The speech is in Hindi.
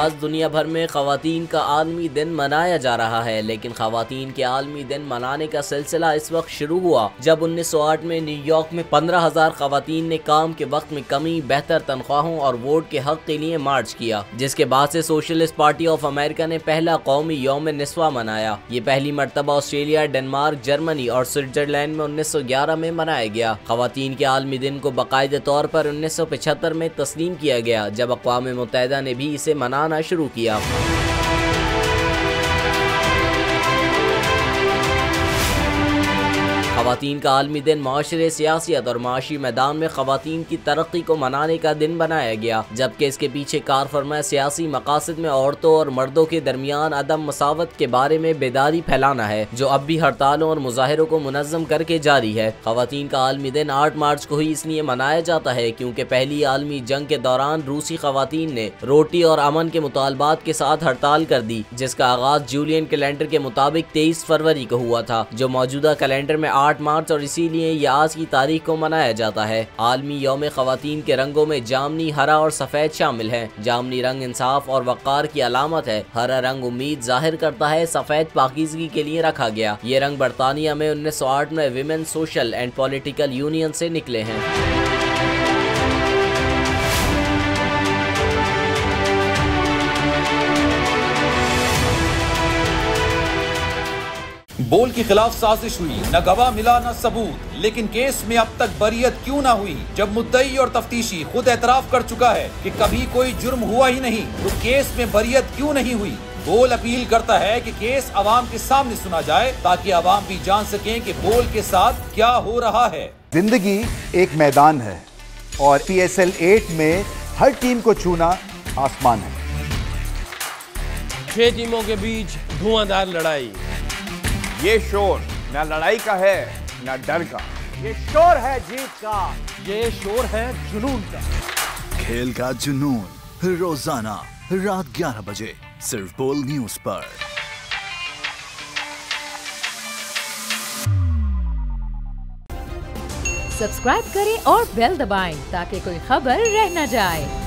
आज दुनिया भर में ख़वातीन का आलमी दिन मनाया जा रहा है, लेकिन ख़वातीन के आलमी दिन मनाने का सिलसिला इस वक्त शुरू हुआ जब 1908 में न्यूयॉर्क में 15,000 ख़वातीन ने काम के वक्त में कमी, बेहतर तनख्वाहों और वोट के हक के लिए मार्च किया, जिसके बाद से सोशलिस्ट पार्टी ऑफ अमेरिका ने पहला कौमी यौम निस्वा मनाया। ये पहली मरतबा ऑस्ट्रेलिया, डेनमार्क, जर्मनी और स्विट्जरलैंड में 1911 में मनाया गया। ख़वातीन के आलमी दिन को बाकायदे तौर पर 1975 में तस्लीम किया गया, जब अक़वाम मुत्तहिदा ने भी इसे मनाना शुरू किया। ख़वातीन का आलमी दिन माशरे, सियासियत और माशी मैदान में ख़वातीन की तरक्की को मनाने का दिन बनाया गया, जबकि इसके पीछे कार फरमा सियासी मकासद में औरतों और मर्दों के दरमियान अदम मसावत के बारे में बेदारी फैलाना है, जो अब भी हड़तालों और मुजाहिरों को मुनज़्ज़म करके जारी है। ख़वातीन का आलमी दिन 8 मार्च को ही इसलिए मनाया जाता है क्योंकि पहली आलमी जंग के दौरान रूसी ख़वातीन ने रोटी और अमन के मुतालबात के साथ हड़ताल कर दी, जिसका आगाज जूलियन कैलेंडर के मुताबिक 23 फरवरी को हुआ था, जो मौजूदा कैलेंडर में 8 मार्च और इसीलिए ये आज की तारीख को मनाया जाता है। आलमी यौम ख़वातीन के रंगों में जामनी, हरा और सफ़ेद शामिल हैं। जामनी रंग इंसाफ और वक़ार की अलामत है, हरा रंग उम्मीद जाहिर करता है, सफ़ेद पाकीज़गी के लिए रखा गया। ये रंग बरतानिया में 1908 में women social and political union से निकले हैं। बोल के खिलाफ साजिश हुई, न गवाह मिला न सबूत, लेकिन केस में अब तक बरियत क्यों ना हुई? जब मुद्दई और तफ्तीशी खुद एतराफ कर चुका है कि कभी कोई जुर्म हुआ ही नहीं, तो केस में बरियत क्यों नहीं हुई? बोल अपील करता है कि केस अवाम के सामने सुना जाए, ताकि अवाम भी जान सकें कि बोल के साथ क्या हो रहा है। जिंदगी एक मैदान है और PSL 8 में हर टीम को छूना आसमान है। 6 टीमों के बीच धुआंधार लड़ाई। ये शोर न लड़ाई का है न डर का, ये शोर है जीत का, ये शोर है जुनून का। खेल का जुनून रोजाना रात 11 बजे सिर्फ बोल न्यूज पर। सब्सक्राइब करें और बेल दबाएं ताकि कोई खबर रह न जाए।